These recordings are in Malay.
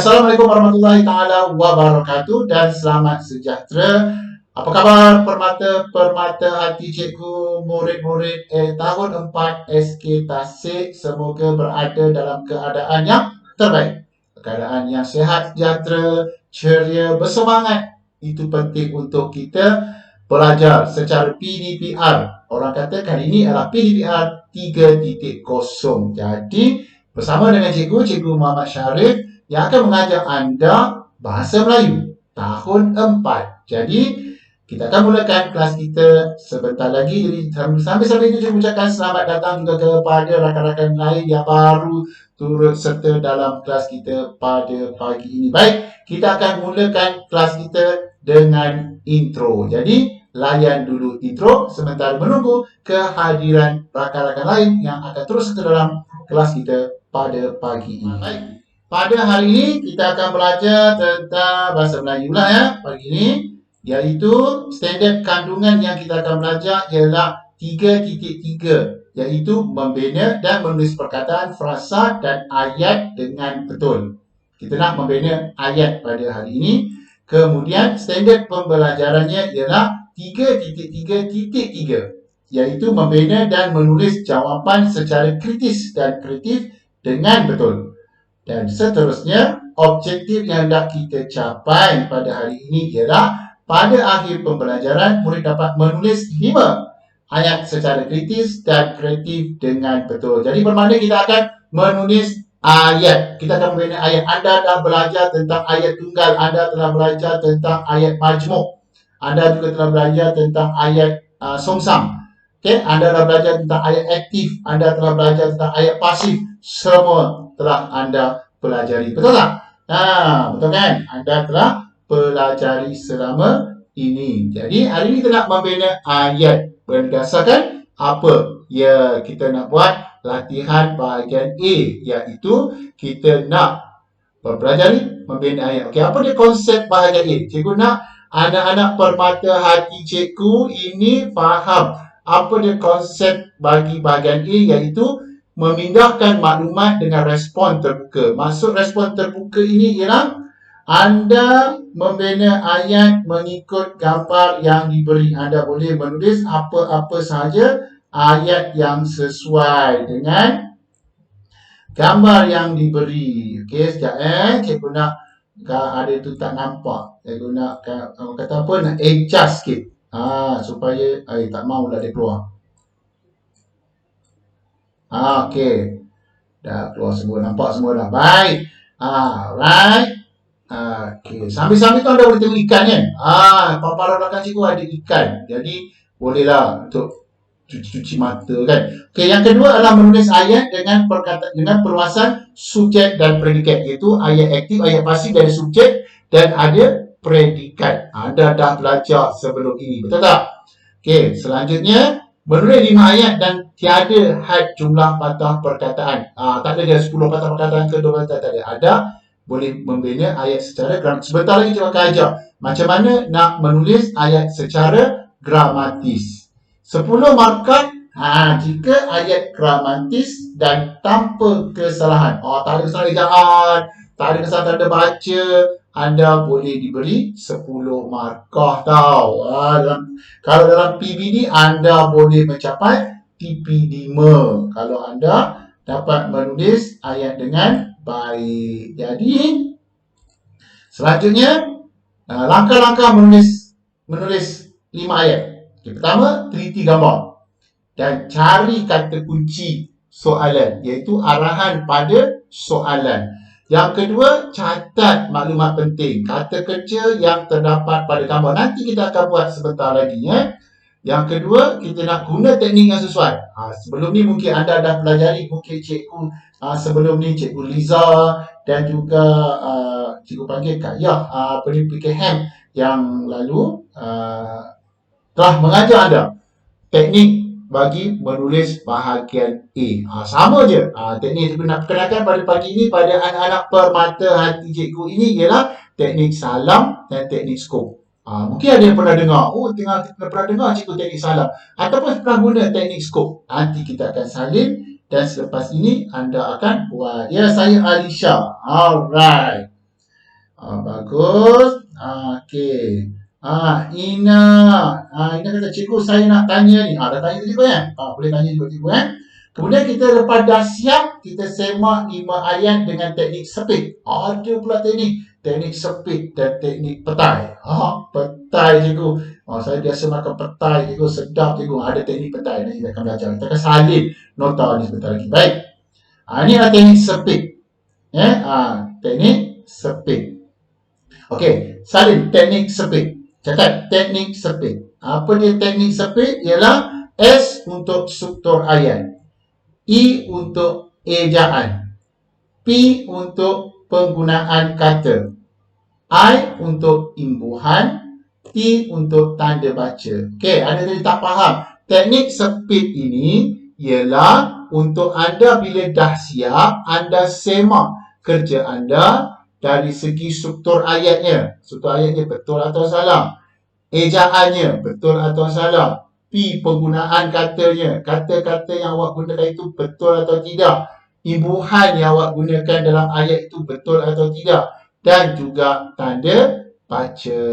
Assalamualaikum warahmatullahi taala wabarakatuh dan selamat sejahtera. Apa khabar permata hati cikgu, murid-murid tahun 4 SK Tasik? Semoga berada dalam keadaan yang terbaik. Keadaan yang sihat, sejahtera, ceria, bersemangat. Itu penting untuk kita belajar secara PDPR. Orang kata kali ini adalah PDPR 3.0. Jadi bersama dengan Cikgu Muhammad Syarif yang akan mengajar anda bahasa Melayu tahun 4. Jadi kita akan mulakan kelas kita sebentar lagi. Jadi sambil-sambil itu saya ucapkan selamat datang juga kepada rakan-rakan lain yang baru turut serta dalam kelas kita pada pagi ini. Baik, kita akan mulakan kelas kita dengan intro. Jadi layan dulu intro sementara menunggu kehadiran rakan-rakan lain yang akan terus serta dalam kelas kita pada pagi ini. Baik. Pada hari ini kita akan belajar tentang bahasa Melayu lah ya. Pagi ini iaitu standard kandungan yang kita akan belajar ialah 3.3 iaitu membina dan menulis perkataan, frasa dan ayat dengan betul. Kita nak membina ayat pada hari ini. Kemudian standard pembelajarannya ialah 3.3 iaitu membina dan menulis jawapan secara kritis dan kreatif dengan betul. Dan seterusnya, objektif yang hendak kita capai pada hari ini ialah pada akhir pembelajaran, murid dapat menulis 5 ayat secara kritis dan kreatif dengan betul. Jadi bermakna kita akan menulis ayat. Kita akan membina ayat. Anda dah belajar tentang ayat tunggal. Anda telah belajar tentang ayat majmuk. Anda juga telah belajar tentang ayat songsam. Okay? Anda telah belajar tentang ayat aktif. Anda telah belajar tentang ayat pasif. Semua telah anda pelajari. Betul tak? Betul kan? Anda telah pelajari selama ini. Jadi hari ini kita nak membina ayat berdasarkan apa? Ya, kita nak buat latihan bahagian A, iaitu kita nak mempelajari membina ayat. Okey, apa dia konsep bahagian A? Cikgu nak anak-anak permata hati cikgu ini faham apa dia konsep bagi bahagian A, iaitu memindahkan maklumat dengan respon terbuka. Maksud respon terbuka ini ialah anda membina ayat mengikut gambar yang diberi. Anda boleh menulis apa-apa sahaja ayat yang sesuai dengan gambar yang diberi. Okey, sekejap cikgu nak ada tu tak nampak. Cikgu nak kata apa? Nak adjust sikit. Supaya tak mau lah dia keluar. Okey. Dah keluar semua. Nampak semua dah. Baik. Right. Okey. Sambil-sambil tu anda boleh tengok ikan kan? Paparan belakang cikgu ada ikan. Jadi, bolehlah untuk cuci mata kan? Okey. Yang kedua adalah menulis ayat dengan perluasan subjek dan predikat. Iaitu ayat aktif, ayat pasif dari subjek dan ada predikat. Anda dah belajar sebelum ini. Betul tak? Okey. Selanjutnya, menulis 5 ayat dan tiada had jumlah patah perkataan. Tak ada 10 patah perkataan ke 12 tak ada. Ada. Boleh membina ayat secara gramatis. Sebentar lagi kita akan ajar macam mana nak menulis ayat secara gramatis. 10 markah jika ayat gramatis dan tanpa kesalahan. Tak ada kesalahan ejaan, tak ada kesalahan tanda baca, anda boleh diberi 10 markah tau. Kalau dalam PBD anda boleh mencapai TP5 kalau anda dapat menulis ayat dengan baik. Jadi selanjutnya langkah-langkah menulis 5 ayat. Pertama, teliti gambar dan cari kata kunci soalan, iaitu arahan pada soalan. Yang kedua, catat maklumat penting, kata kerja yang terdapat pada gambar. Nanti kita akan buat sebentar lagi ya. Yang kedua, kita nak guna teknik yang sesuai. Sebelum ni mungkin anda dah pelajari, mungkin cikgu sebelum ni cikgu Liza dan juga cikgu panggil Kak Yah PKM yang lalu telah mengajar anda teknik bagi menulis bahagian A. Sama je. Teknik cikgu nak perkenalkan pada pagi ini pada anak-anak permata hati cikgu ini ialah teknik salam dan teknik skop. Mungkin ada yang pernah dengar. Pernah dengar cikgu teknik salam. Ataupun pernah guna teknik skop. Nanti kita akan salin dan selepas ini anda akan buat. Ya, saya Alisha. Alright. Bagus. Okey. Ina. Ina kata, cikgu saya nak tanya ni. Dah tanya tadi kan? Boleh tanya juga cikgu kan? Kemudian kita lepas dah siap, kita semak 5 ayat dengan teknik speed. Ada pula teknik speed dan teknik petai. Petai cikgu. Saya biasa makan petai cikgu, sedap cikgu. Ada teknik petai, nanti kita akan belajar. Kita akan salin nota ni sebentar lagi. Baik. Ini adalah teknik speed. Teknik speed. Okey, salin teknik speed. Catat teknik speed. Apa dia teknik speed? Ialah S untuk struktur ayat, I untuk ejaan, P untuk penggunaan kata, I untuk imbuhan, T untuk tanda baca. Okey, anda tadi tak faham. Teknik speed ini ialah untuk anda bila dah siap, anda semak kerja anda dari segi struktur ayatnya. Struktur ayatnya betul atau salah. Ejaannya betul atau salah. P penggunaan katanya. Kata-kata yang awak gunakan itu betul atau tidak. Imbuhan yang awak gunakan dalam ayat itu betul atau tidak. Dan juga tanda baca.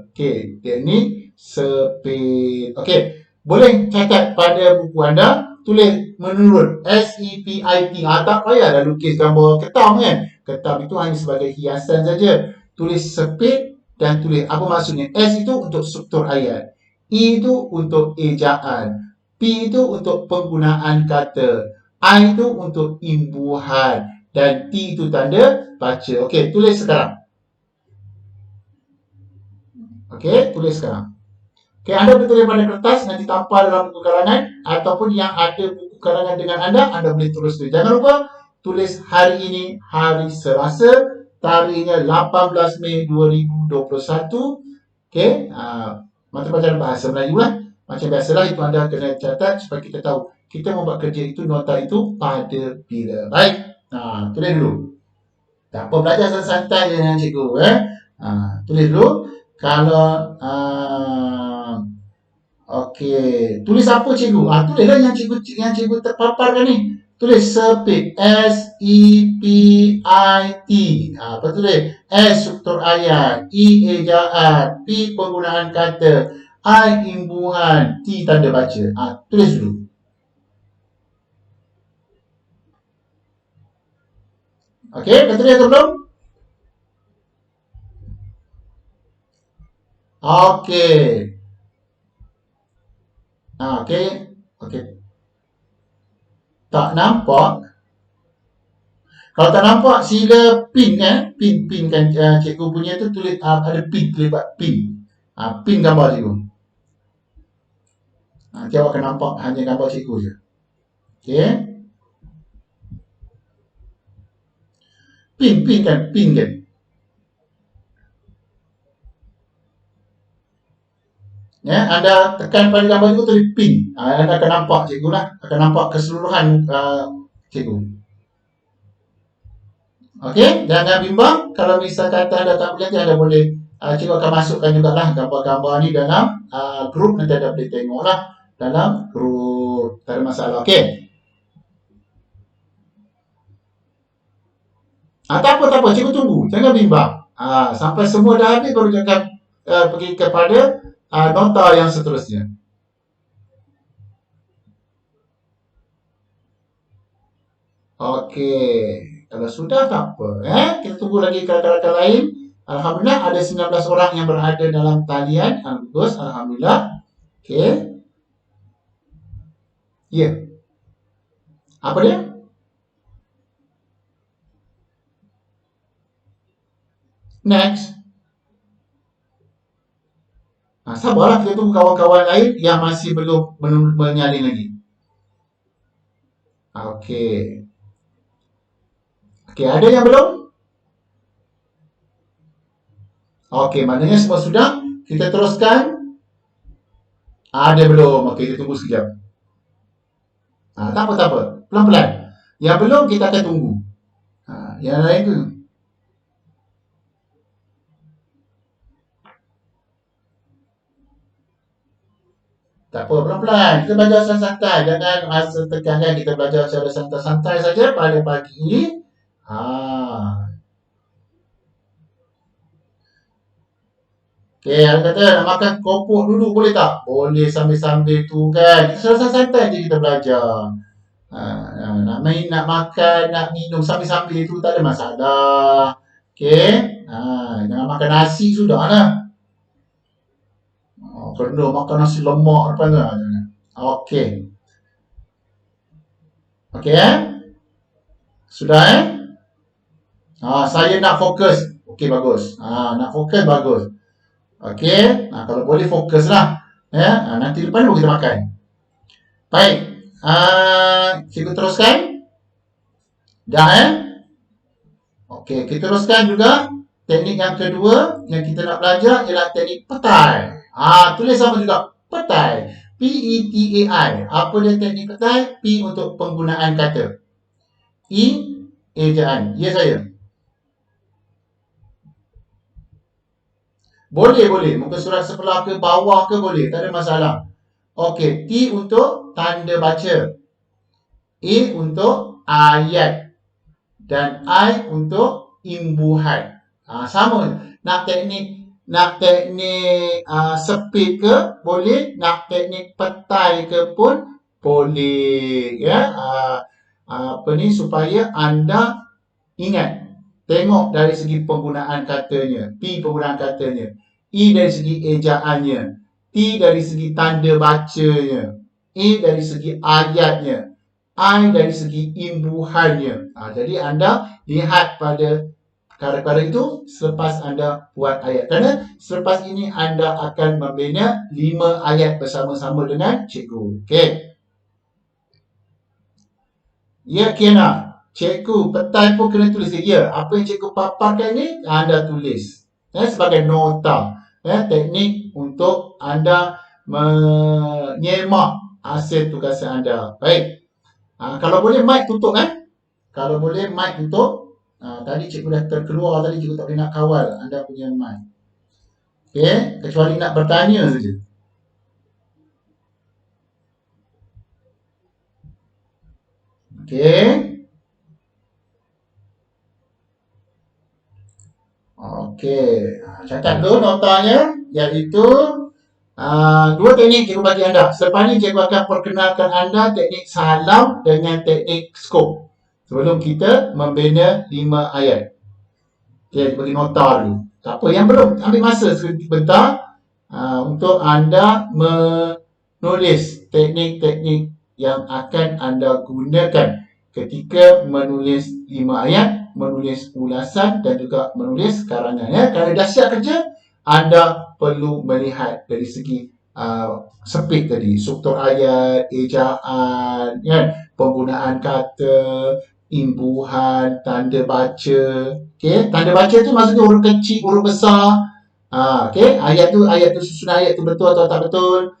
Okey, teknik speed. Okey, boleh catat pada buku anda. Tulis menurut SEPIT. Tak payah dah lukis gambar ketam kan. Ketam itu hanya sebagai hiasan saja. Tulis speed dan tulis apa maksudnya. S itu untuk struktur ayat, I itu untuk ejaan, P itu untuk penggunaan kata, I itu untuk imbuhan, dan T itu tanda baca. Okey, tulis sekarang. Okey, tulis sekarang. Okey, anda boleh tulis pada kertas, nanti tampal dalam buku karangan, ataupun yang ada buku karangan dengan anda boleh tulis. Jangan lupa tulis hari ini, hari Selasa, tarikhnya 18 Mei 2021. Okey, mata pelajaran bahasa Melayu lah. Macam biasalah, itu anda kena catat supaya kita tahu kita membuat kerja itu, nota itu pada bila. Baik, tulis dulu. Tak apa, belajar santai je dengan cikgu. Tulis dulu. Kalau okey, tulis apa cikgu? Tulislah yang cikgu terpaparkan ni. Tulis speed, S-E-P-I-T. Apa tulis? S struktur ayat, I ejaan, P penggunaan kata, I imbuhan, T tanda baca. Tulis dulu. Okey, dah tulis atau belum? Okey. Okey. Tak nampak? Kalau tak nampak, sila pin kan. Pin kan cikgu punya tu tulis ada pin, tulis pin. Pin gambar cikgu. Nanti awak akan nampak hanya gambar cikgu je. Okey. Pin kan. Ya, anda tekan pada gambar cikgu tulis pin. Anda akan nampak cikgu lah. Akan nampak keseluruhan cikgu. Okey, jangan bimbang. Kalau misal kata anda tak boleh, anda boleh cikgu akan masukkan jugalah gambar-gambar ni dalam grup. Nanti anda boleh tengok lah dalam grup. Tak ada masalah. Okey. Tak apa. Cikgu tunggu. Jangan bimbang. Sampai semua dah habis baru jangan pergi kepada nota yang seterusnya. Okey. Kalau sudah tak apa. Kita tunggu lagi rakan-rakan lain. Alhamdulillah ada 19 orang yang berada dalam talian. Bagus. Alhamdulillah. Okey. Ya. Apa dia? Next. Sabarlah, kita tunggu kawan-kawan lain yang masih belum menyalin lagi. Okey. Okey, ada yang belum? Okey, maknanya semua sudah. Kita teruskan. Ada belum? Okey, kita tunggu sekejap. Tak apa. Pelan-pelan. Yang belum, kita akan tunggu. Yang lain tu. Tak apa, pelan-pelan. Kita belajar santai-santai. Jangan rasa tekankan, kita belajar secara santai-santai saja pada pagi ini. Okey, ada kata nak makan keropok dulu boleh tak? Boleh sambil-sambil tu kan. Kita santai-santai je kita belajar. Nak makan, nak minum sambil-sambil tu tak ada masalah. Okey. Jangan makan nasi sudah lah. Kena makan nasi lemak depan tu. Jangan. Okey. Okey Sudah saya nak fokus. Okey, bagus. Nak fokus, bagus. Okey. Kalau boleh fokus lah. Nanti lepas ni kita makan. Baik. Cikgu teruskan. Dah Okey, kita teruskan juga. Teknik yang kedua yang kita nak belajar ialah teknik petai. Tulis sama juga. Petai. P-E-T-A-I. Apa dia teknik petai? P untuk penggunaan kata. E, ejaan. Ya saya. Boleh. Muka surat sebelah ke bawah ke boleh. Tak ada masalah. Okey. T untuk tanda baca. A untuk ayat. Dan I untuk imbuhan. Sama. Nak teknik speed ke boleh. Nak teknik petai ke pun boleh. Supaya anda ingat. Tengok dari segi penggunaan katanya. P penggunaan katanya. E dari segi ejaannya. T dari segi tanda bacanya. A dari segi ayatnya. I dari segi imbuhannya. Jadi anda lihat pada perkara-perkara itu selepas anda buat ayat. Kerana selepas ini anda akan membina 5 ayat bersama-sama dengan cikgu. Okey. Ya, Kiana. Cikgu, petai pun kena tulis. Ya, apa yang cikgu paparkan ni, anda tulis. Sebagai nota. Teknik untuk anda menyemak hasil tugasan anda. Baik. Kalau boleh, mic tutup. Kalau boleh, mic tutup. Tadi cikgu dah terkeluar. Tadi cikgu tak boleh nak kawal anda punya mic. Okey. Kecuali nak bertanya saja. Okey. Okey, catat dulu notanya, iaitu 2 teknik cikgu bagi anda. Selepas ni cikgu akan perkenalkan anda teknik salam dengan teknik skop. Sebelum kita membina 5 ayat. Okey, bagi nota dulu. Tak apa, yang belum ambil masa sebentar untuk anda menulis teknik-teknik yang akan anda gunakan ketika menulis 5 ayat, menulis ulasan dan juga menulis karangan. Kalau dah siap kerja, anda perlu melihat dari segi speed tadi, struktur ayat, ejaan, penggunaan kata, imbuhan, tanda baca. Okey, tanda baca tu maksudnya huruf kecil, huruf besar. Okey, ayat tu susunan ayat tu betul atau tak betul.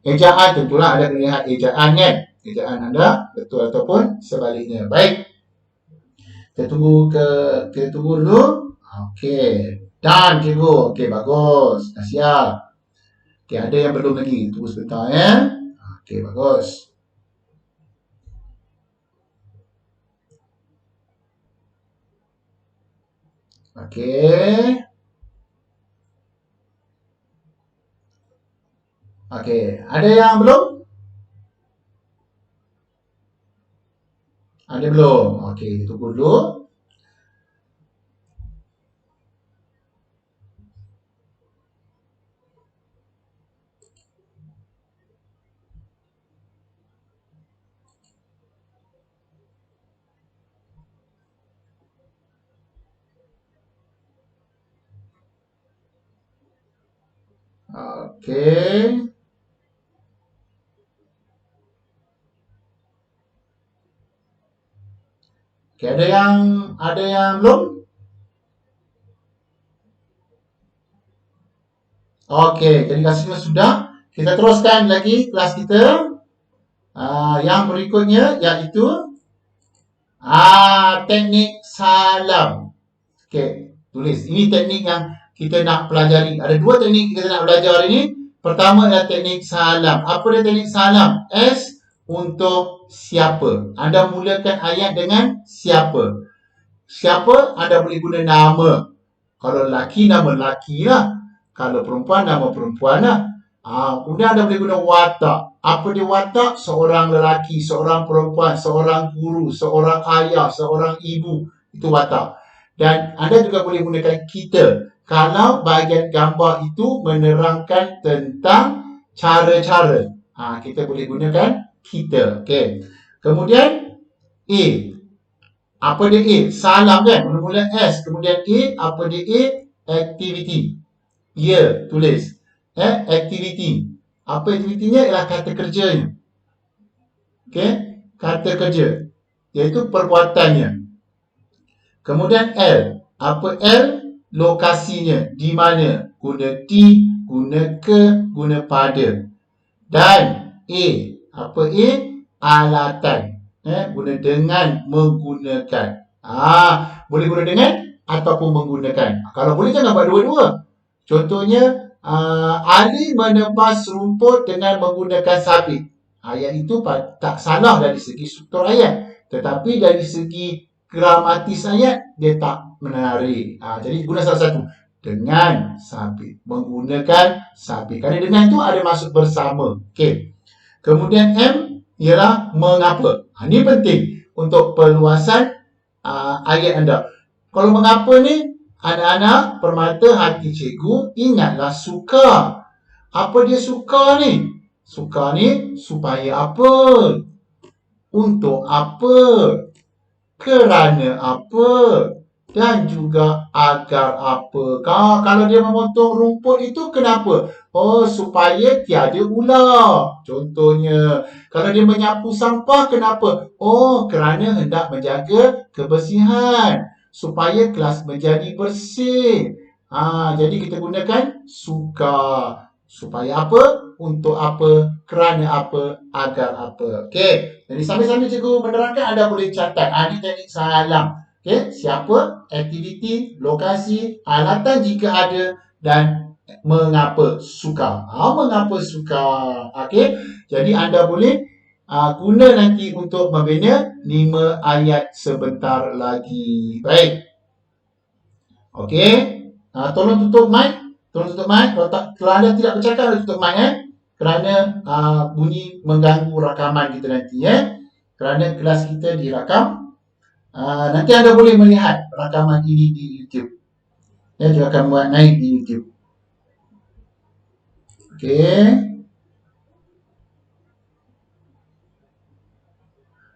Ejaan tentulah anda kena lihat ejaan kan. Ejaan anda betul ataupun sebaliknya. Baik. Kita tunggu dulu. Okey. Done cikgu. Okey, bagus. Dah siap. Okey, ada yang belum lagi. Tunggu sebentar Okey, bagus. Okey. Okey, ada yang belum? Ada belum? Okey, tunggu dulu. Okey. Okey, ada yang belum? Okey, jadi rasanya sudah. Kita teruskan lagi kelas kita. Yang berikutnya iaitu teknik salam. Okey, tulis. Ini teknik yang kita nak pelajari. Ada 2 teknik kita nak belajar hari ini. Pertama adalah teknik salam. Apa dia teknik salam? S untuk siapa. Anda mulakan ayat dengan siapa. Siapa, anda boleh guna nama. Kalau lelaki, nama lelaki lah. Kalau perempuan, nama perempuan lah. Kemudian anda boleh guna watak. Apa dia watak? Seorang lelaki, seorang perempuan, seorang guru, seorang ayah, seorang ibu. Itu watak. Dan anda juga boleh gunakan kita. Kalau bahagian gambar itu menerangkan tentang cara-cara. Kita boleh gunakan kita. Okay. Kemudian A. Apa dia A? Salam kan? Mula-mula S. Kemudian A. Apa dia A? Activity. Ya, tulis. Activity. Apa aktivitinya? Ialah kata kerjanya. Okay? Kata kerja. Iaitu perbuatannya. Kemudian L. Apa L? Lokasinya. Di mana? Guna di, guna ke, guna pada. Dan A. Apa A? Alatan. Guna dengan, menggunakan. Boleh guna dengan ataupun menggunakan. Kalau boleh jangan buat dua-dua. Contohnya, Ali menebas rumput dengan menggunakan sabit. Ayat itu tak salah dari segi struktur ayat. Tetapi dari segi gramatis ayat, dia tak menarik. Jadi guna salah satu. Dengan sabit. Menggunakan sabit. Kerana dengan itu ada maksud bersama. Okey. Kemudian M ialah mengapa. Ini penting untuk perluasan ayat anda. Kalau mengapa ni, anak-anak permata hati cikgu, ingatlah suka. Apa dia suka ni? Suka ni supaya apa? Untuk apa? Kerana apa? Dan juga agar apa. Kalau dia memotong rumput itu kenapa? Supaya tiada ular. Contohnya, kalau dia menyapu sampah kenapa? Kerana hendak menjaga kebersihan. Supaya kelas menjadi bersih. Jadi kita gunakan suka. Supaya apa? Untuk apa? Kerana apa? Agar apa. Okey. Jadi sambil-sambil cikgu menerangkan, anda boleh catat. Ini teknik salam. Okey. Siapa? Aktiviti, lokasi, alatan jika ada, dan mengapa suka. Mengapa suka. Okey. Jadi anda boleh guna nanti untuk membina 5 ayat sebentar lagi. Baik. Okey. Tolong tutup mic. Tolong tutup mic. Kalau anda tidak bercakap, anda tutup mic. Kerana bunyi mengganggu rakaman kita nanti. Kerana kelas kita dirakam. Nanti anda boleh melihat rakaman ini di YouTube. Dia akan buat naik di YouTube. Okey.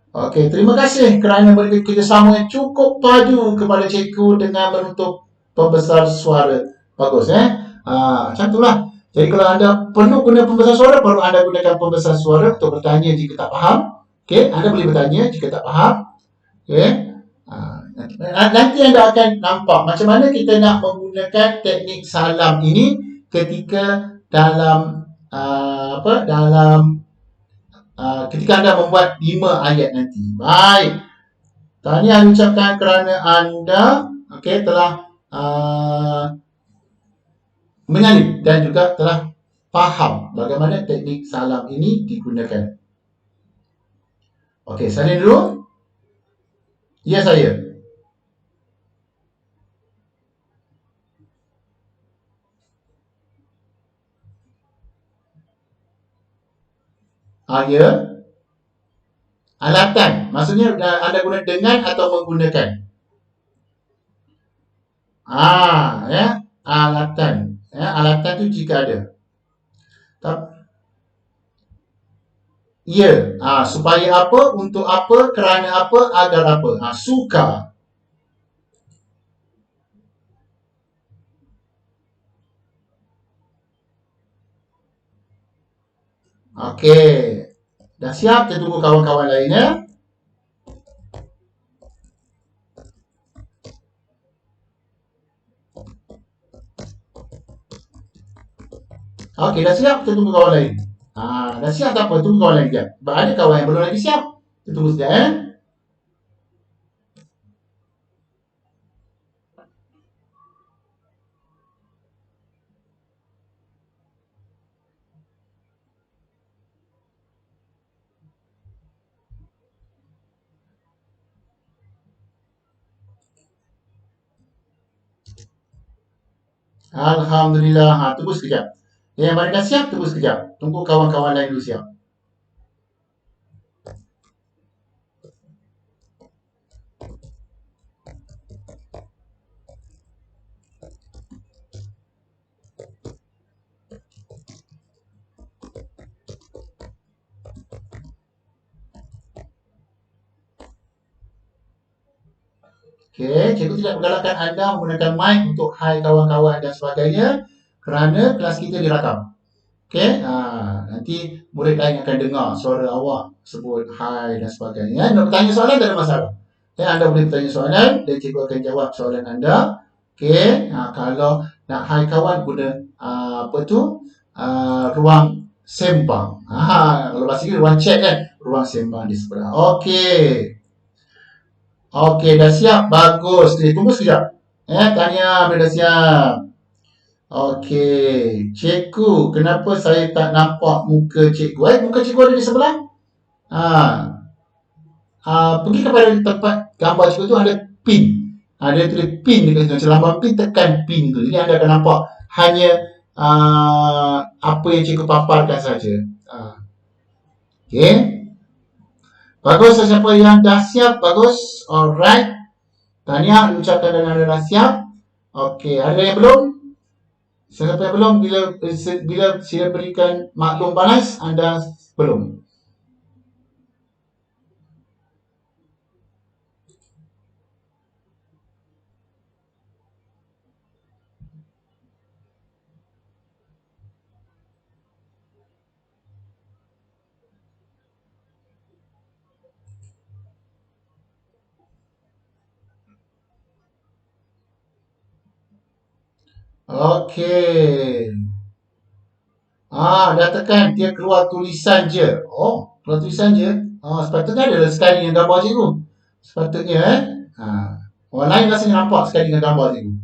Okey, terima kasih kerana memberi kerjasama yang cukup padu kepada cikgu dengan menutup pembesar suara. Bagus, macam itulah. Jadi kalau anda perlu guna pembesar suara, baru anda gunakan pembesar suara untuk bertanya jika tak faham. Okey, anda boleh bertanya jika tak faham. Okey. Nanti anda akan nampak macam mana kita nak menggunakan teknik salam ini ketika dalam ketika anda membuat 5 ayat nanti. Baik. Tahniah ucapkan kerana anda telah menyalin dan juga telah faham bagaimana teknik salam ini digunakan. Okey, salin dulu. Ya, saya. Ya. Alatan. Maksudnya anda guna dengan atau menggunakan. Alatan. Alatan tu jika ada. Ya. Supaya apa, untuk apa, kerana apa, agar apa. Suka. Okey. Dah siap? Kita tunggu kawan-kawan lain ya. Okey, dah siap? Kita tunggu kawan lain. Dah siap tak apa? Tunggu kawan lain sekejap. Ada kawan yang belum lagi siap. Kita tunggu sekejap Alhamdulillah. Tunggu sekejap. Yang mana dah siap, tunggu sekejap. Tunggu kawan-kawan lain dulu siap. Okey, cikgu tidak menggalakkan anda menggunakan mic untuk hai kawan-kawan dan sebagainya kerana kelas kita dirakam. Okey, nanti murid lain akan dengar suara awak sebut hai dan sebagainya. Nak bertanya soalan tak ada masalah. Anda boleh bertanya soalan dan cikgu akan jawab soalan anda. Okey, kalau nak hai kawan guna ruang sembang. Kalau bahasa Inggeris ruang chat kan, ruang sembang di sebelah. Okey. Okey, dah siap. Bagus. Tunggu sekejap. Tanya bila dah siap. Okey. Cikgu, kenapa saya tak nampak muka cikgu? Muka cikgu ada di sebelah? Pergi kepada tempat gambar cikgu tu ada pin. Ada tulis pin dekat situ. Macam lambang pin, tekan pin tu. Jadi anda akan nampak hanya apa yang cikgu paparkan saja. Okey. Bagus, siapa yang dah siap? Bagus. Alright. Tahniah diucapkan dan anda dah siap. Okey, ada yang belum? Siapa yang belum? Bila sila berikan maklum panas, anda belum. Okey. Dah tekan. Dia keluar tulisan je. Oh, keluar tulisan je. Sepatutnya ada sekali dengan gambar cikgu. Sepatutnya orang lain rasanya nampak sekali dengan gambar cikgu.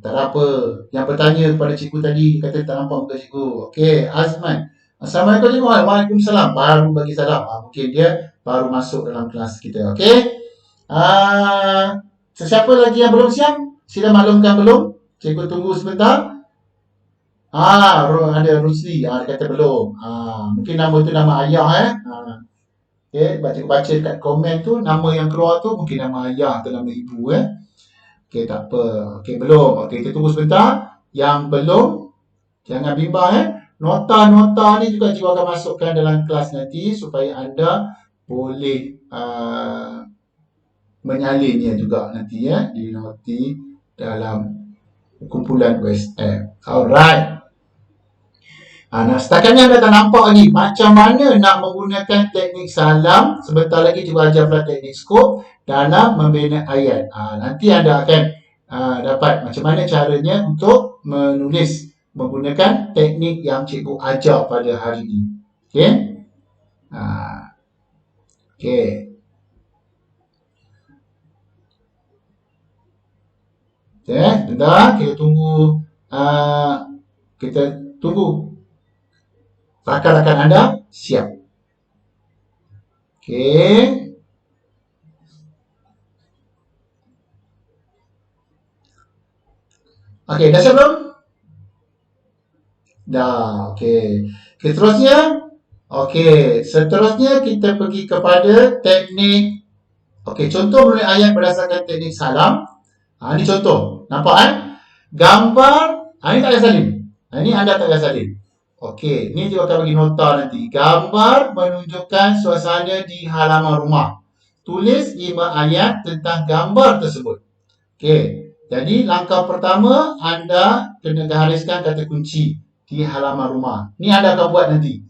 Tak ada apa. Yang bertanya kepada cikgu tadi, dia kata tak nampak muka cikgu. Okey, Azman. Assalamualaikum cikgu. Waalaikumsalam. Baru bagi salam. Mungkin dia baru masuk dalam kelas kita. Okey. Sesiapa lagi yang belum siap? Sila maklumkan belum. Cikgu tunggu sebentar. Ada Rusli. Dia kata belum. Mungkin nama tu nama ayah. Okey, cikgu baca kat komen tu, nama yang keluar tu mungkin nama ayah atau nama ibu. Okey, tak apa. Okey, belum. Okey, kita tunggu sebentar. Yang belum, jangan bimbang. Nota-nota ni juga cikgu akan masukkan dalam kelas nanti supaya anda boleh menyalinnya juga nanti di noti dalam kumpulan WhatsApp. Alright. Setakat ni anda tak nampak lagi macam mana nak menggunakan teknik salam. Sebentar lagi cikgu ajar pula teknik skop dalam membina ayat. Nanti anda akan dapat macam mana caranya untuk menulis menggunakan teknik yang cikgu ajar pada hari ini. Okey? Okey. Bentar, kita tunggu. Kita tunggu rakan-rakan anda siap. Okey. Okey, dah siap belum? Dah, okey. Seterusnya kita pergi kepada teknik. Okey, contoh menulis ayat berdasarkan teknik salam. Ini contoh. Nampak gambar. Ini tak payah salin. Ini anda tak payah salin. Okey, ni juga akan bagi nota nanti. Gambar menunjukkan suasana di halaman rumah. Tulis 5 ayat tentang gambar tersebut. Okey, jadi langkah pertama anda kena gariskan kata kunci di halaman rumah. Ni anda akan buat nanti.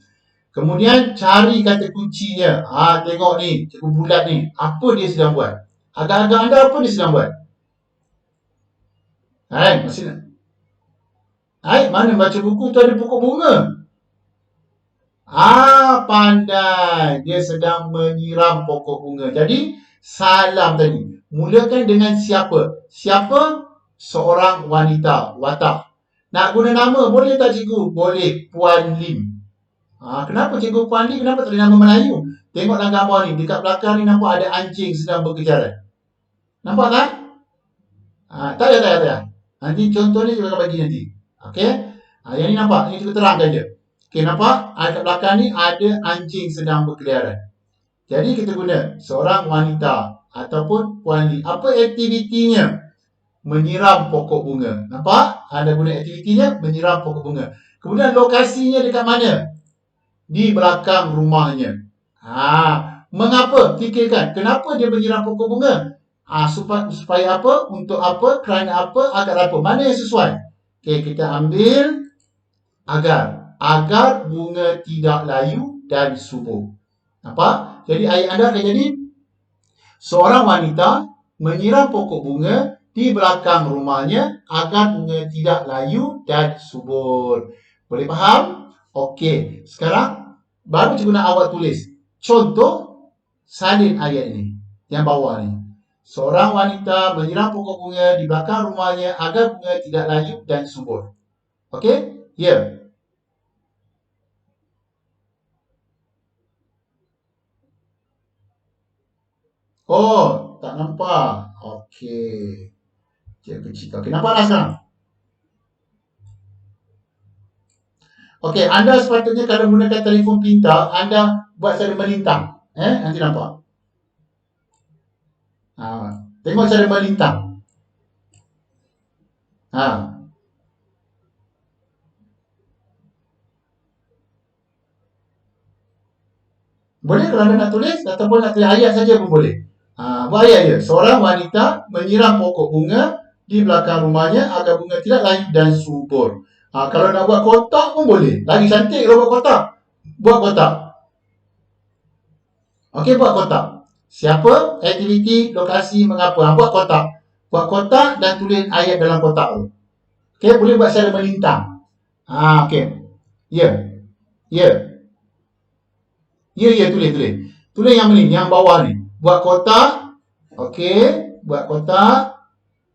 Kemudian cari kata kuncinya. Tengok ni, cikgu bulat ni. Apa dia sedang buat? Agak-agak anda apa dia sedang buat? Masih nak? Mana baca buku tu ada pokok bunga? Pandai. Dia sedang menyiram pokok bunga. Jadi, salam tadi. Mulakan dengan siapa? Siapa? Seorang wanita. Watak. Nak guna nama? Boleh tak cikgu? Boleh. Puan Lim. Kenapa cikgu Puan Lim? Kenapa tak ada nama Melayu? Tengoklah gambar ni. Dekat belakang ni nampak ada anjing sedang berkejaran. Nampak tak? Tak payah, tak payah, tak payah. Nanti contoh ni kita akan bagi nanti. Okey. Yang ni nampak, ni kita terangkan je. Okey, nampak? Kat belakang ni ada anjing sedang berkeliaran. Jadi kita guna seorang wanita ataupun puan Li. Apa aktivitinya? Menyiram pokok bunga. Nampak? Ada guna aktivitinya menyiram pokok bunga. Kemudian lokasinya dekat mana? Di belakang rumahnya. Mengapa? Fikirkan. Kenapa dia menyiram pokok bunga? Supaya apa? Untuk apa? Kerana apa? Agar apa? Mana yang sesuai? Okey, kita ambil agar. Agar bunga tidak layu dan subur. Nampak? Jadi ayat anda akan jadi seorang wanita menyiram pokok bunga di belakang rumahnya agar bunga tidak layu dan subur. Boleh faham? Okey. Sekarang baru cikgu nak awak tulis contoh salin ayat ini. Yang bawah ni. Seorang wanita menyiram pokok bunga di belakang rumahnya agar bunga tidak layu dan subur. Okey? Ya. Oh, tak nampak. Okey. Cikgu kecil. Okey, nampak dah sekarang? Okey, anda sepatutnya kalau menggunakan telefon pintar, anda buat cara melintang. Nanti nampak. Tengok cara melintang. Ha. Boleh kalau anda nak tulis ataupun nak tulis ayat saja pun boleh. Buat ayat je. Seorang wanita menyiram pokok bunga di belakang rumahnya agar bunga tidak layu dan subur. Kalau nak buat kotak pun boleh. Lagi cantik kalau buat kotak. Buat kotak. Okey, buat kotak. Siapa, aktiviti, lokasi, mengapa. Buat kotak. Buat kotak dan tulis ayat dalam kotak tu. Okey, boleh buat secara melintang. Okey. Ya. Ya. Ya, tulis, tulis. Tulis yang ni, yang bawah ni. Buat kotak. Okey, buat kotak.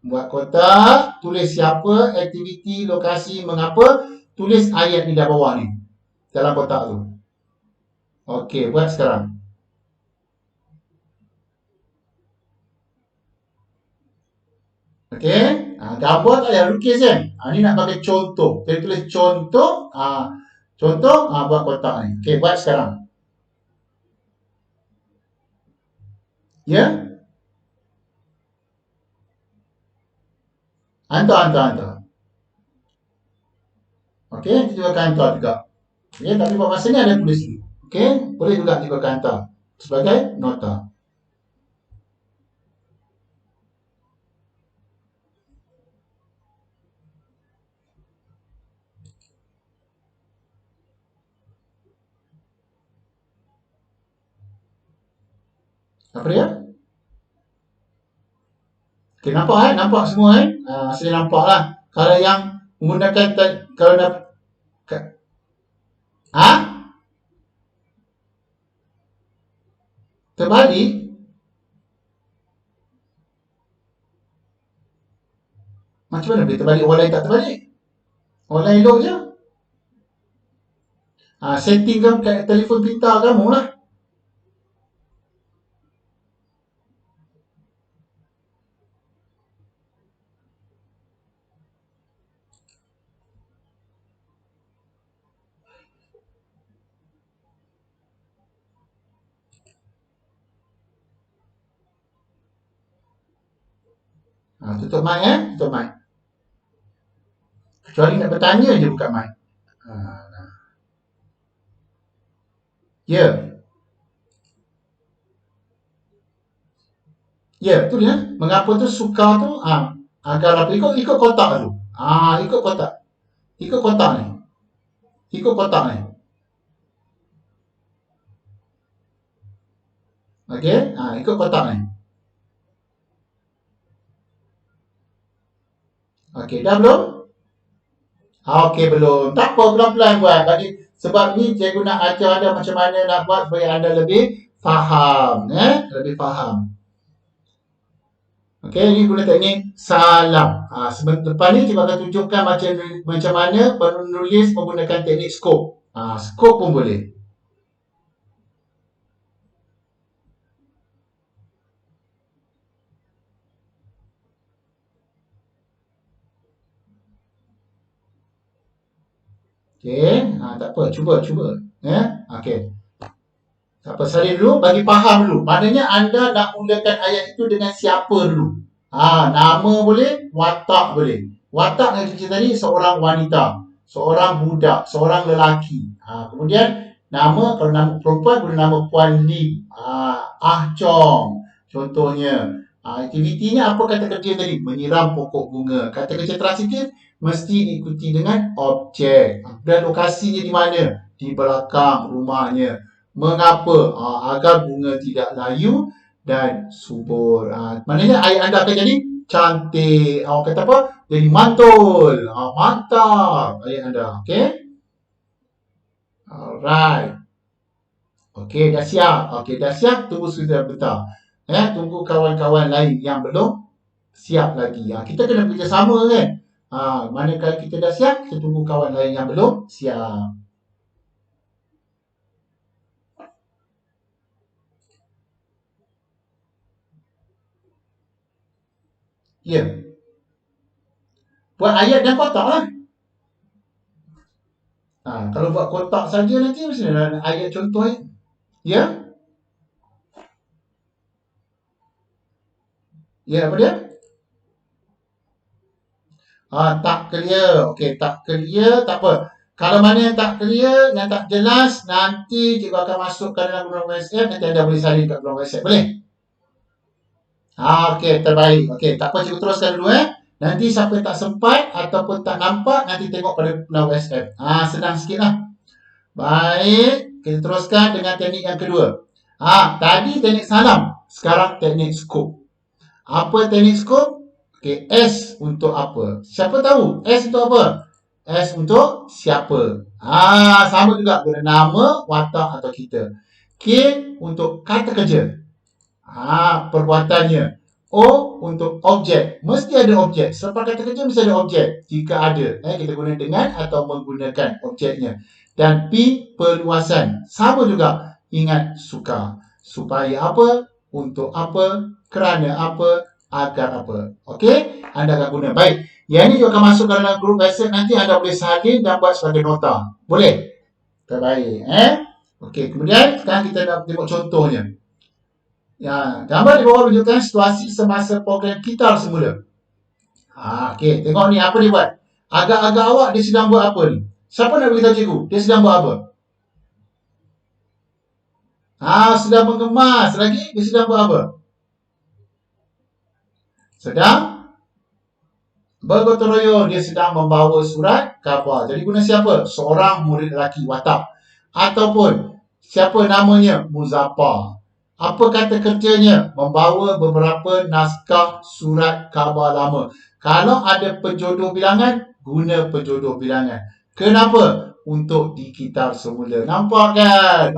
Buat kotak. Tulis siapa, aktiviti, lokasi, mengapa. Tulis ayat di bawah ni. Dalam kotak tu. Okey, buat sekarang. Okey. Gambar tak payah lukis kan. Ni nak pakai contoh. Kita tulis contoh. Contoh, buat kotak ni. Okey, buat sekarang. Ya. Hantar. Okey, nanti juga akan hantar juga. Okey, tapi buat masa ni ada tulis dulu. Okey, boleh juga juga akan hantar sebagai nota. Apa dia? Okey, nampak Nampak semua saya nampak lah. Kalau yang menggunakan kalau nak ha? Terbalik? Macam mana boleh terbalik? Orang lain tak terbalik. Orang lain elok je. Settingkan kat telefon pintar kamu lah. Tutup mic tutup mic. Kecuali nak bertanya je buka mic. Ya. Ya, tu dia. Mengapa tu suka tu? Agar apa? Ikut kotak tu. Ikut kotak. Ikut kotak ni. Ikut kotak ni. Okey? Ikut kotak ni. Okey, dah belum? Okey, belum. Tak apa, pelan-pelan buat. Sebab ni cikgu nak ajar anda macam mana nak buat supaya anda lebih faham. Lebih faham. Okey, ni guna teknik salam. Lepas ni cikgu akan tunjukkan macam mana penulis menggunakan teknik skop. Skop pun boleh. Okey, tak apa, cuba. Okey. Tak apa, salin dulu, bagi faham dulu. Maknanya anda nak mulakan ayat itu dengan siapa dulu. Nama boleh, watak boleh. Watak yang kita tadi seorang wanita, seorang budak, seorang lelaki. Kemudian nama, kalau nama perempuan boleh nama Puan Lim, Ah Chong contohnya. Aktivitinya apa kata kerja tadi? Menyiram pokok bunga. Kata kerja transitif mesti diikuti dengan objek. Dan lokasinya di mana? Di belakang rumahnya. Mengapa? Agar bunga tidak layu dan subur. Maknanya ayat anda akan jadi cantik. Orang kata apa? Jadi mantul. Mantap ayat anda. Okay? Alright. Okay, dah siap. Okay, dah siap. Tunggu sudah bentar. Tunggu kawan-kawan lain yang belum siap lagi. Kita kena bekerjasama kan? Manakala kita dah siap, kita tunggu kawan lain yang belum siap. Ya. Buat ayat dan kotak lah. Kalau buat kotak saja nanti mesti ada ayat contoh ayat. Ya? Ya, apa dia? Tak clear. Okey, tak clear, tak apa. Kalau mana yang tak clear, yang tak jelas, nanti cikgu akan masukkan dalam grup WhatsApp, nanti anda boleh salin kat grup WhatsApp. Boleh? Okey, terbaik. Okey, tak apa, cikgu teruskan dulu Nanti siapa tak sempat ataupun tak nampak, nanti tengok pada grup WhatsApp. Senang sikit lah. Baik, kita teruskan dengan teknik yang kedua. Tadi teknik salam, sekarang teknik skop. Apa teknik skop? Okey, S untuk apa? Siapa tahu? S untuk apa? S untuk siapa? Sama juga guna nama, watak atau kita. K untuk kata kerja. Perbuatannya. O untuk objek. Mesti ada objek. Selepas kata kerja mesti ada objek. Jika ada, kita guna dengan atau menggunakan objeknya. Dan P perluasan. Sama juga. Ingat suka. Supaya apa? Untuk apa? Kerana apa? Agar apa. Okey? Anda akan guna. Baik. Yang ini juga akan masuk dalam grup WhatsApp. Nanti anda boleh salin dan buat sebagai nota. Boleh? Terbaik. Okey. Kemudian sekarang kita nak tengok contohnya. Gambar di bawah menunjukkan situasi semasa program kita semula. Okey. Tengok ni apa dia buat. Agak-agak awak dia sedang buat apa ni? Siapa nak beritahu cikgu? Dia sedang buat apa? Sedang mengemas. Lagi dia sedang buat apa? Sedang bergotong royong. Dia sedang membawa surat khabar. Jadi guna siapa? Seorang murid lelaki watak. Ataupun siapa namanya? Muzaffar. Apa kata kerjanya? Membawa beberapa naskah surat khabar lama. Kalau ada penjodoh bilangan, guna penjodoh bilangan. Kenapa? Untuk dikitar semula. Nampak kan?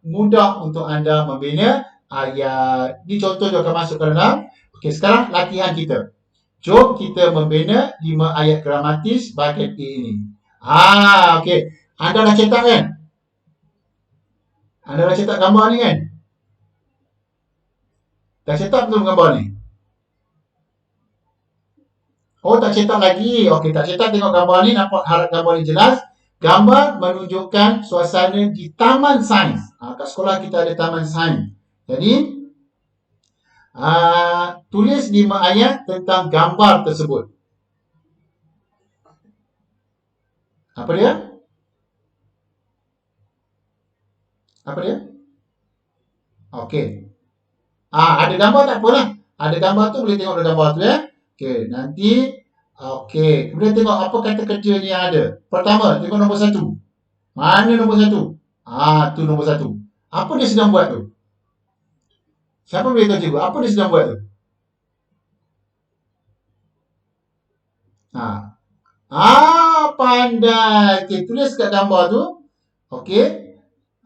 Mudah untuk anda membina ayat. Ini contoh juga akan masuk ke dalam. Okey, sekarang latihan kita. Jom kita membina 5 ayat gramatis bahagian A ini. Okey. Anda dah cetak kan? Anda dah cetak gambar ni kan? Dah cetak belum gambar ni? Tak cetak lagi. Okey, tak cetak, tengok gambar ni. Nampak harap gambar ni jelas. Gambar menunjukkan suasana di Taman Sains. Kat sekolah kita ada Taman Sains. Jadi, tulis 5 ayat tentang gambar tersebut. Apa dia? Apa dia? Okey. Ada gambar tak apalah. Ada gambar tu boleh tengok gambar tu Okey, nanti okey, kemudian tengok apa kata kerja ni yang ada. Pertama, tengok nombor 1. Mana nombor 1? Tu nombor 1. Apa dia sedang buat tu? Siapa boleh tahu cikgu? Apa dia sedang buat tu? Pandai. Okey, tulis kat gambar tu. Okey.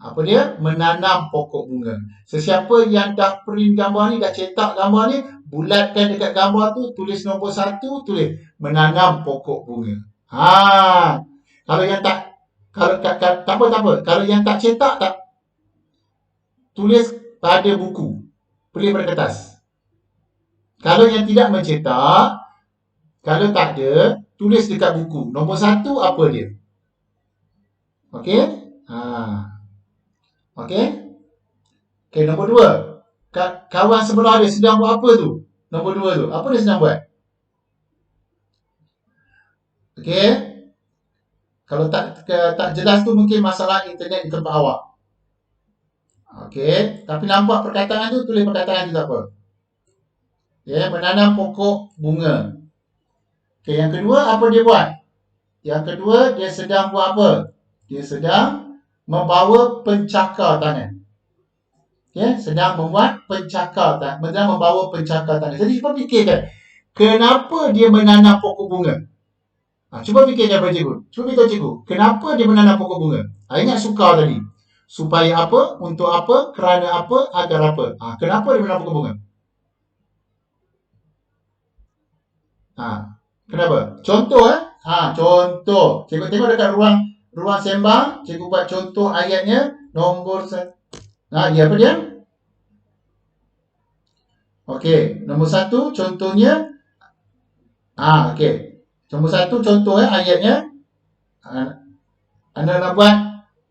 Apa dia? Menanam pokok bunga. Sesiapa yang dah print gambar ni, dah cetak gambar ni, bulatkan dekat gambar tu, tulis nombor 1, tulis menanam pokok bunga. Kalau yang tak, tak apa. Kalau yang tak cetak, tak tulis pada buku. Pilih pada kertas. Kalau yang tidak mencetak, kalau tak ada, tulis dekat buku. Nombor 1 apa dia? Okey? Ha. Okey? Okey, nombor 2. Kawan sebelah dia sedang buat apa tu? Nombor 2 tu. Apa dia sedang buat? Okey? Kalau tak jelas tu mungkin masalah internet di tempat awak. Okey, tapi nampak perkataan tu, tulis perkataan tu tak apa. Ya, menanam pokok bunga. Okey, yang kedua apa dia buat? Yang kedua dia sedang buat apa? Dia sedang membawa pencakar tangan. Ya, sedang membuat pencakar tangan, sedang membawa pencakar tangan. Jadi cuba fikirkan, kenapa dia menanam pokok bunga? Cuba fikirkan Pak Cikgu. Cuba beritahu Cikgu, kenapa dia menanam pokok bunga? Ingat sukar tadi. Supaya apa? Untuk apa? Kerana apa? Agar apa? Kenapa dia menanam pokok bunga? Kenapa? Contoh contoh. Cikgu tengok dekat ruang sembang, cikgu buat contoh ayatnya nombor ya apa dia? Okey, nombor 1 contohnya okey. Nombor 1 contoh ayatnya anda nak buat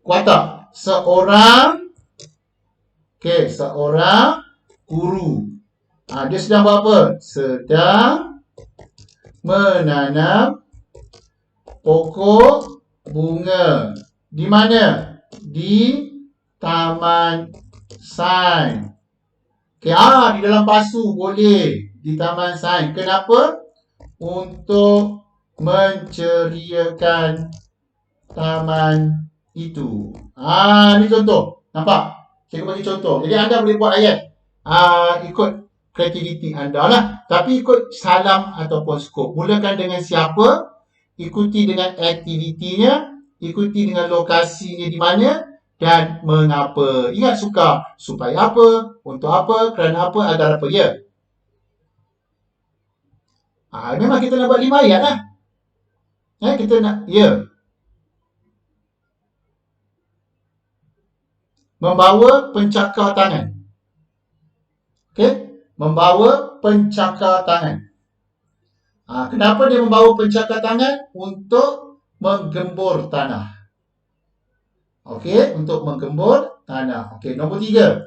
kuatak. Seorang guru. Dia sedang buat apa? Sedang menanam pokok bunga. Di mana? Di taman sains. Okey, di dalam pasu boleh. Di taman sains. Kenapa? Untuk menceriakan taman itu. Ni contoh. Nampak? Cikgu bagi contoh. Jadi anda boleh buat ayat ikut kreativiti anda lah. Tapi ikut salam ataupun skop. Mulakan dengan siapa, ikuti dengan aktivitinya, ikuti dengan lokasinya di mana dan mengapa. Ingat suka. Supaya apa, untuk apa, kerana apa, agar apa. Ya. Memang kita nak buat 5 ayat lah. Kita nak, ya. Membawa pencakar tangan. Okey? Membawa pencakar tangan. Kenapa dia membawa pencakar tangan? Untuk menggembur tanah. Okey, untuk menggembur tanah. Okey, nombor 3.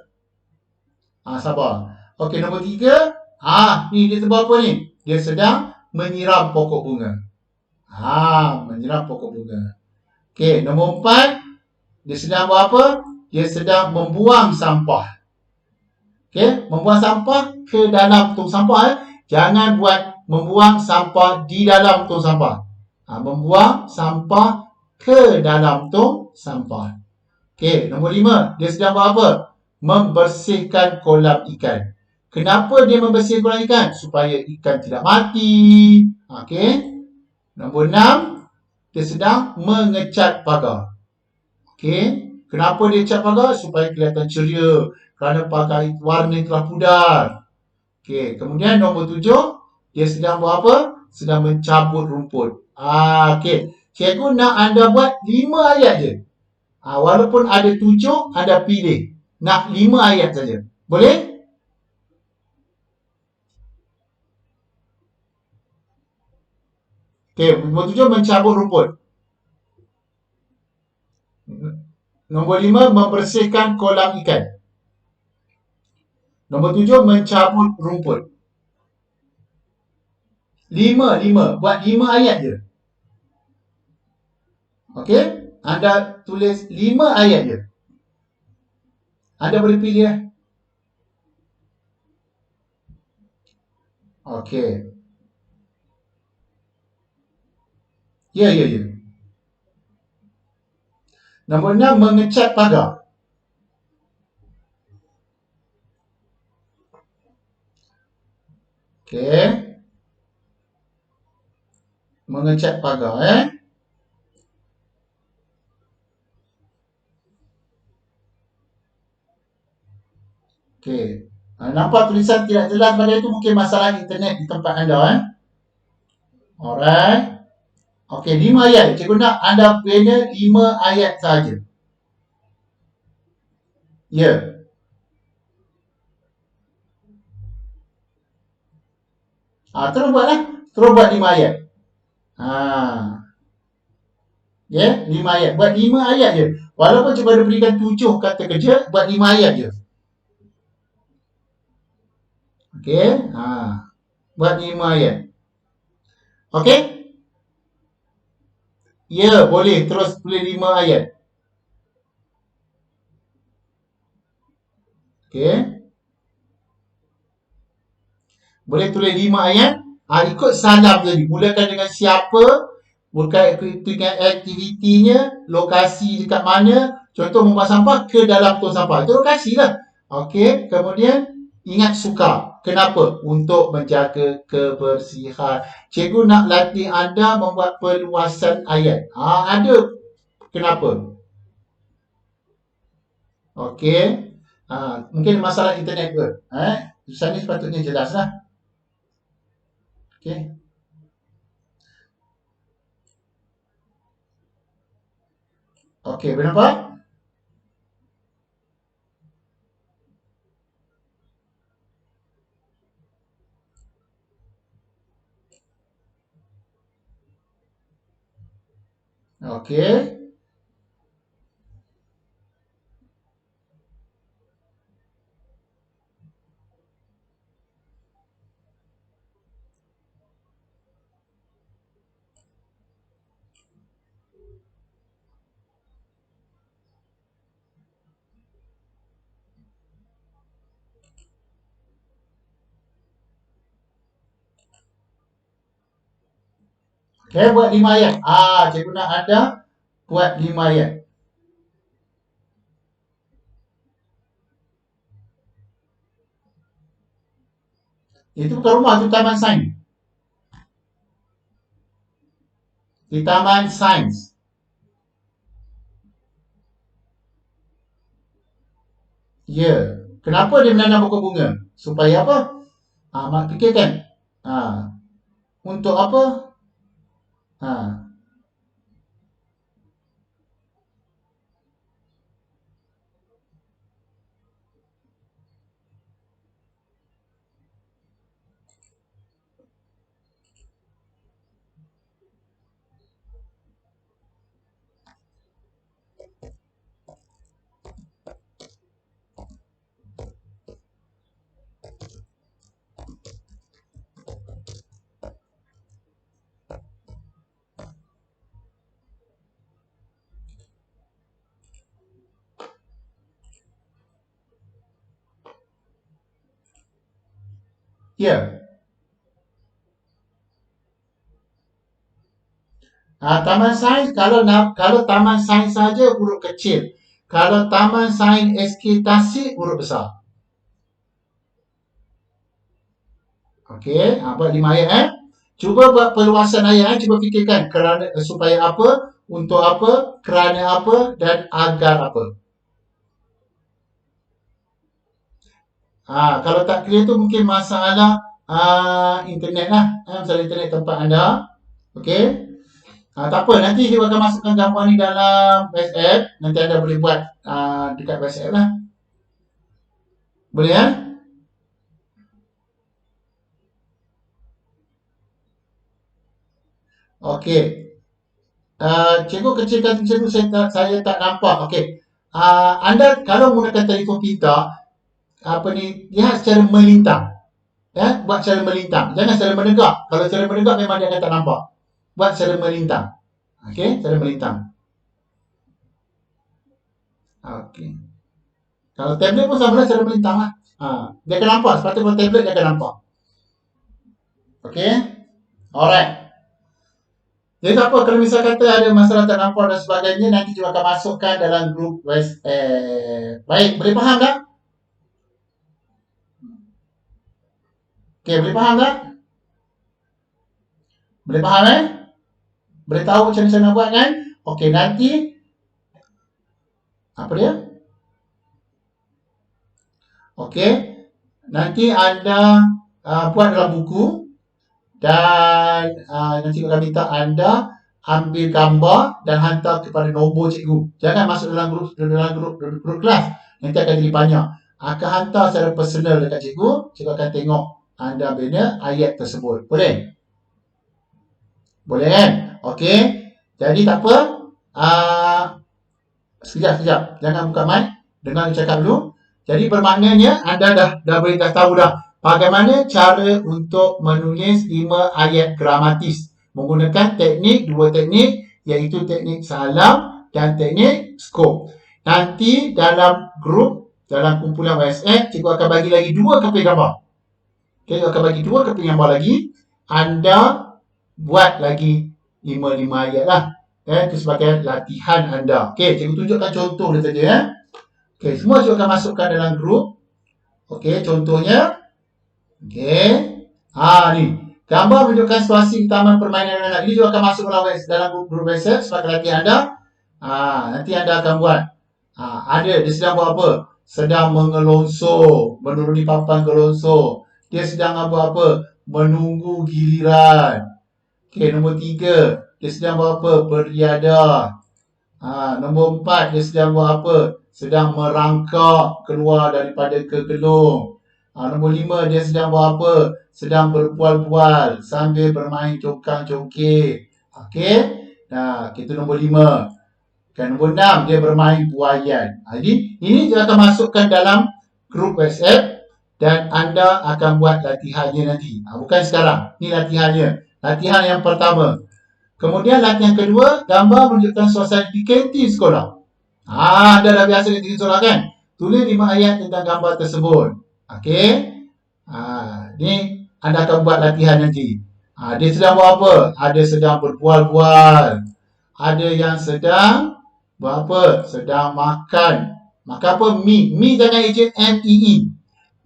Sabar. Okey, nombor 3. Ni dia sebab apa ni? Dia sedang menyiram pokok bunga. Menyiram pokok bunga. Okey, nombor 4. Dia sedang buat apa? Dia sedang membuang sampah. Okey, membuang sampah ke dalam tong sampah. Jangan buat membuang sampah di dalam tong sampah. Membuang sampah ke dalam tong sampah. Okey, nombor 5. Dia sedang buat apa? Membersihkan kolam ikan. Kenapa dia membersihkan kolam ikan? Supaya ikan tidak mati. Okey. Nombor 6. Dia sedang mengecat pagar. Okey. Kenapa dia cat pagar? Supaya kelihatan ceria. Kerana pagar warna telah pudar. Okey. Kemudian nombor 7. Dia sedang buat apa? Sedang mencabut rumput. Okey. Cikgu nak anda buat 5 ayat je. Walaupun ada 7, anda pilih. Nak 5 ayat saja. Boleh? Okey. Nombor 7, mencabut rumput. Nombor 5, membersihkan kolam ikan. Nombor 7, mencabut rumput. 5. Buat 5 ayat je. Okey? Anda tulis 5 ayat je. Anda boleh pilih lah. Okey. Ya. Nombor 6, mengecat pagar. Okey. Mengecat pagar, Okey. Nampak tulisan tidak jelas pada itu, mungkin masalah internet di tempat anda, Alright. Okey, 5 ayat. Cikgu nak anda bina 5 ayat saja. Ya. Terus buatlah. Terus buat 5 ayat. Ya, 5 ayat. Buat 5 ayat je. Walaupun cikgu ada berikan 7 kata kerja, buat 5 ayat je. Okey. Buat 5 ayat. Okey? Ya, boleh terus tulis 5 ayat. Okey. Boleh tulis 5 ayat. Ikut salam tadi. Mulakan dengan siapa, mulakan dengan aktivitinya, lokasi dekat mana. Contoh membuang sampah ke dalam tong sampah. Itu lokasi lah. Okey. Kemudian ingat suka. Kenapa? Untuk menjaga kebersihan. Cikgu nak latih anda membuat perluasan ayat. Ada. Kenapa? Okey. Mungkin masalah internet ke? Susah ni sepatutnya jelas lah. Okey. Okey, boleh nampak? Okey. Okey, buat 5 ayat. Cikgu nak anda buat 5 ayat. Itu bukan rumah, itu taman sains. Di taman sains. Ya. Kenapa dia menanam pokok bunga? Supaya apa? Mak fikirkan. Untuk apa? Ha. Ya. Taman sains, kalau taman sains saja huruf kecil. Kalau taman sains SK Tasik huruf besar. Okey, buat 5 ayat Cuba buat perluasan ayat cuba fikirkan kerana supaya apa, untuk apa, kerana apa dan agar apa. Kalau tak clear tu mungkin masalah internet lah. Masalah internet tempat anda. Okey. Tak apa, nanti dia akan masukkan gambar ni dalam WhatsApp. Nanti anda boleh buat dekat WhatsApp lah. Boleh ya? Okey. Cikgu kecilkan cikgu, saya tak nampak. Okey. Anda kalau menggunakan telefon pintar, lihat secara melintang. Buat secara melintang. Jangan secara menegak. Kalau secara menegak memang dia akan tak nampak. Buat secara melintang. Okey, secara melintang. Okey. Kalau tablet pun sama lah secara melintang lah. Dia akan nampak. Sepatutnya tablet dia akan nampak. Okey. Alright. Jadi tak apa, kalau misal kata ada masalah tak nampak dan sebagainya, nanti juga akan masukkan dalam grup WhatsApp. Baik, boleh faham tak? Okey, boleh faham tak? Boleh faham Boleh tahu macam mana nak buat kan? Okey, nanti apa dia? Okey, nanti anda buat dalam buku dan nanti akan minta anda ambil gambar dan hantar kepada nombor cikgu. Jangan masuk dalam grup kelas. Nanti akan jadi banyak. Akan hantar secara personal dekat cikgu. Cikgu akan tengok anda bina ayat tersebut. Boleh? Boleh kan? Okey. Jadi tak apa. Sekejap. Jangan buka mic. Dengar aku cakap dulu. Jadi bermaknanya anda dah tahu dah bagaimana cara untuk menulis 5 ayat gramatis menggunakan dua teknik iaitu teknik salam dan teknik skop. Nanti dalam grup, dalam kumpulan WhatsApp, cikgu akan bagi lagi 2 keping gambar. Okay, cikgu akan bagi 2 keping gambar lagi. Anda buat lagi 5 ayat lah. Itu sebagai latihan anda. Okey, cikgu tunjukkan contoh dia saja. Okey, semua cikgu akan masukkan dalam grup. Okey, contohnya. Okey. Ni. Gambar menunjukkan situasi taman permainan anak. Ini juga akan masuk dalam grup WhatsApp sebagai latihan anda. Nanti anda akan buat. Ada, dia sedang buat apa? Sedang mengelonsor. Menuruni papan gelonsor. Dia sedang buat apa? Menunggu giliran. Okey, nombor 3. Dia sedang buat apa? Beriadah. Nombor 4, dia sedang buat apa? Sedang merangkak keluar daripada kegelung. Nombor 5, dia sedang buat apa? Sedang berpual-pual sambil bermain congkang-congkir. Okey? Itu nombor 5. Nombor 6, dia bermain buaian. Jadi, ini dia akan masukkan dalam grup WhatsApp dan anda akan buat latihannya nanti. Bukan sekarang. Ini latihannya. Latihan yang pertama. Kemudian latihan kedua, gambar menunjukkan suasana di kantin sekolah. Anda dah biasa di kantin sekolah kan? Tulis 5 ayat tentang gambar tersebut. Okey? Ni anda akan buat latihan nanti. Dia sedang buat apa? Ada sedang berbual-bual. Ada yang sedang buat apa? Sedang makan. Makan apa? Mi. Mi jangan ejen M-E-E.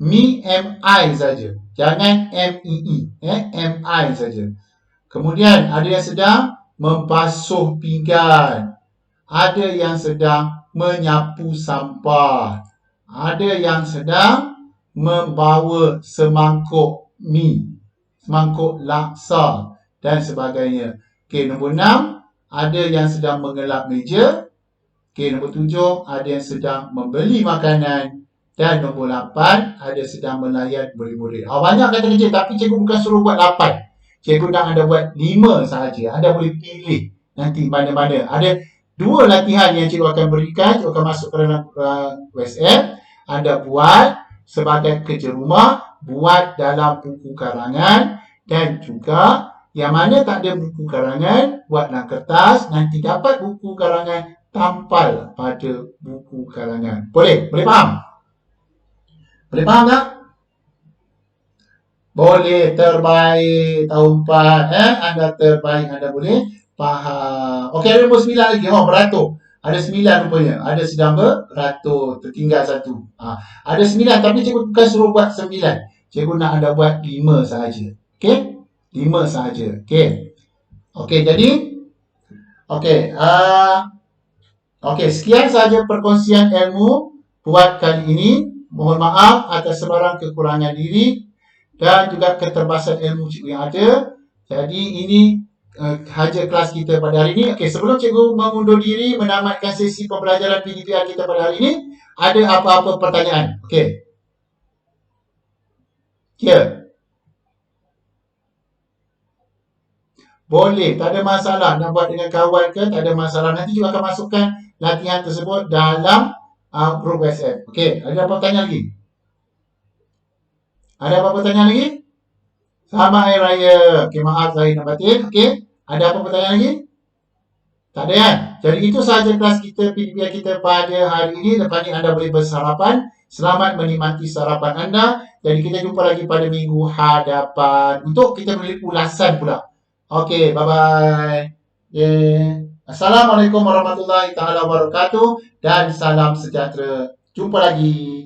Mi M-I saja. Jangan M-E-E. M-I saja. Kemudian ada yang sedang membasuh pinggan. Ada yang sedang menyapu sampah. Ada yang sedang membawa semangkuk mi, semangkuk laksa dan sebagainya. Okey, nombor 6, ada yang sedang mengelap meja. Okey, nombor 7, ada yang sedang membeli makanan. Dan nombor 8, ada sedang melayan murid-murid. Banyak kata kerja tapi cikgu bukan suruh buat 8. Cikgu nak anda buat 5 sahaja. Anda boleh pilih nanti mana-mana. Ada 2 latihan yang cikgu akan berikan. Cikgu akan masuk ke dalam WhatsApp. Anda buat sebagai kerja rumah. Buat dalam buku karangan. Dan juga yang mana tak ada buku karangan, buat dalam kertas. Nanti dapat buku karangan, tampal pada buku karangan. Boleh? Boleh faham? Boleh faham tak? Boleh, terbaik. Tahun 4. Anda terbaik. Anda boleh faham. Okey, ada nombor 9 lagi. Beratur. Ada 9 rupanya. Ada sedang beratur. Tertinggal 1. Ada 9. Tapi cikgu bukan suruh buat 9. Cikgu nak anda buat 5 sahaja. Okey? 5 sahaja. Okey. Okey, jadi. Okey. Okey, sekian sahaja perkongsian ilmu buat kali ini. Mohon maaf atas sebarang kekurangan diri dan juga keterbatasan ilmu cikgu yang ada. Jadi ini haja kelas kita pada hari ini. Okey, sebelum cikgu mengundur diri menamatkan sesi pembelajaran PDPR kita pada hari ini, ada apa-apa pertanyaan? Okey. Ya. Boleh, tak ada masalah. Nak buat dengan kawan ke, tak ada masalah. Nanti juga akan masukkan latihan tersebut dalam grup WhatsApp. Okey, ada apa pertanyaan lagi? Ada apa pertanyaan lagi? Selamat Hari Raya. Okey, maaf lahir dan batin. Okey, ada apa pertanyaan lagi? Tak ada kan? Jadi itu sahaja kelas kita, PDPR kita pada hari ini. Lepas ini anda boleh bersarapan. Selamat menikmati sarapan anda. Jadi kita jumpa lagi pada minggu hadapan untuk kita beri ulasan pula. Okey, bye-bye. Assalamualaikum warahmatullahi taala wabarakatuh dan salam sejahtera. Jumpa lagi.